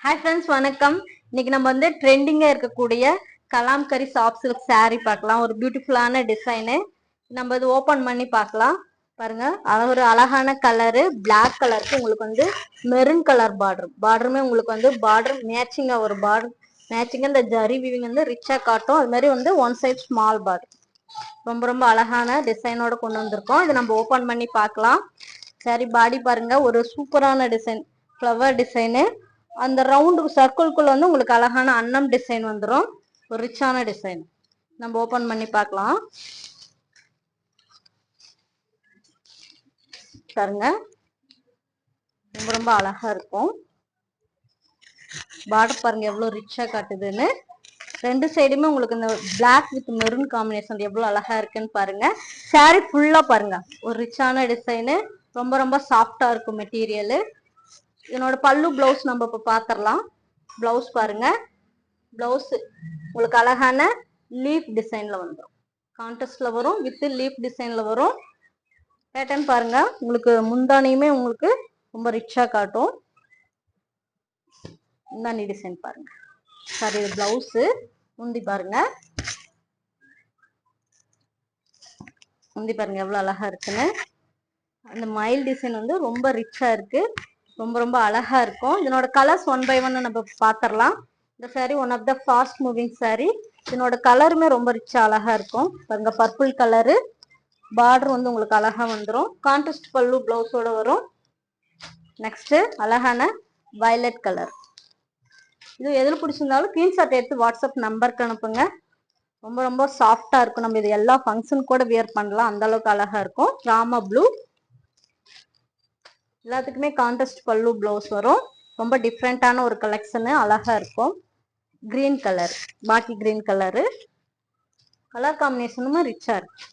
Hi friends, வணக்கம். இன்னைக்கு நம்ம வந்து ட்ரெண்டிங்கா இருக்கக்கூடிய கலாம்கரி சாஃப்ட் சில்க் saree பார்க்கலாம். ஒரு பியூட்டிஃபுல்லான டிசைனு. நம்ம இது ஓபன் பண்ணி பார்க்கலாம். பாருங்க, ஒரு அழகான கலரு, பிளாக் கலருக்கு உங்களுக்கு வந்து மெரூன் கலர் பார்டருமே உங்களுக்கு வந்து பார்டர் மேட்சிங்கா ஒரு பார்டர் மேட்சிங்கா இந்த ஜரி வீவிங் வந்து ரிச்சா காட்டும். அது மாதிரி வந்து ஒன் சைட் ஸ்மால் பார்டர் ரொம்ப ரொம்ப அழகான டிசைனோட கொண்டு வந்திருக்கோம். இது நம்ம ஓபன் பண்ணி பார்க்கலாம். சரி, பாடி பாருங்க, ஒரு சூப்பரான டிசைன், ஃப்ளவர் டிசைனு. அந்த ரவுண்டு சர்க்கிள்குள்ள வந்து உங்களுக்கு அழகான அன்னம் டிசைன் வந்துடும். ஒரு ரிச்சான டிசைன் நம்ம ஓபன் பண்ணி பார்க்கலாம். பாருங்க, ரொம்ப ரொம்ப அழகா இருக்கும். பார்டர் பாருங்க எவ்வளவு ரிச்சா காட்டுதுன்னு. ரெண்டு சைடுமே உங்களுக்கு இந்த பிளாக் வித் மெரூன் காம்பினேஷன் எவ்வளவு அழகா இருக்குன்னு பாருங்க. சாரி ஃபுல்லா பாருங்க, ஒரு ரிச்சான டிசைனு, ரொம்ப ரொம்ப சாஃப்டா இருக்கும் மெட்டீரியல். இதனோட பல்லு பிளவுஸ் நம்ம இப்ப பாத்திரலாம். பிளவுஸ் பாருங்க, பிளவுஸ் உங்களுக்கு அழகான லீஃப் டிசைன்ல வந்துடும். கான்ட்ராஸ்ட்ல வரும், வித் லீஃப் டிசைன்ல வரும். பேட்டர்ன் பாருங்க, உங்களுக்கு முந்தானியுமே உங்களுக்கு ரொம்ப ரிச்சா காட்டும். முந்தானி டிசைன் பாருங்க. சாரி, இது பிளவுஸ். முந்தி பாருங்க, முந்தி பாருங்க எவ்வளவு அழகா இருக்குன்னு. அந்த மயில் டிசைன் வந்து ரொம்ப ரிச்சா இருக்கு, ரொம்ப ரொம்ப அழகா இருக்கும். இதனோட கலர்ஸ் ஒன் பை ஒன் நம்ம பாத்திரலாம். இந்த sari one of the fast moving sari. இதனோட கலருமே ரொம்ப ரிச்சா அழகா இருக்கும். பாருங்க, பர்பிள் கலரு, பார்டர் வந்து உங்களுக்கு அழகா வந்துடும். கான்ட்ராஸ்ட் பல்லு பிளவுஸோட வரும். நெக்ஸ்ட் அழகான வயலட் கலர். இது எதுல பிடிச்சிருந்தாலும் ஸ்கிரீன்ஷாட் எடுத்து வாட்ஸ்அப் நம்பருக்கு அனுப்புங்க. ரொம்ப ரொம்ப சாஃப்டா இருக்கும். நம்ம இது எல்லா ஃபங்க்ஷன் கூட வியர் பண்ணலாம், அந்த அளவுக்கு அழகா இருக்கும். ராமா ப்ளூ, எல்லாத்துக்குமே கான்ட்ராஸ்ட் பல்லு பிளவுஸ் வரும். ரொம்ப டிஃப்ரெண்டான ஒரு கலெக்ஷனு, அழகா இருக்கும். கிரீன் கலர், பாக்கி கிரீன் கலரு, கலர் காம்பினேஷனும் ரிச்சா இருக்கு.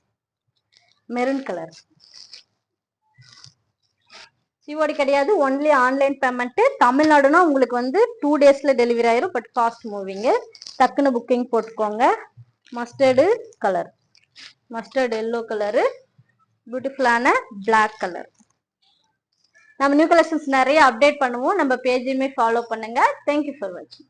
Maroon colour. சிஓடி கிடையாது, ஒன்லி ஆன்லைன் பேமெண்ட். தமிழ்நாடுனா உங்களுக்கு வந்து 2 daysல டெலிவரி ஆயிரும். பட் ஃபாஸ்ட் மூவிங்கு, டக்குன்னு புக்கிங் போட்டுக்கோங்க. Mustard colour, mustard yellow colour, பியூட்டிஃபுல்லான பிளாக் கலர். நம்ம நியூ கலெக்ஷன்ஸ் நிறைய அப்டேட் பண்ணுவோம். நம்ம பேஜையுமே ஃபாலோ பண்ணுங்க. தேங்க்யூ ஃபார் வாட்சிங்.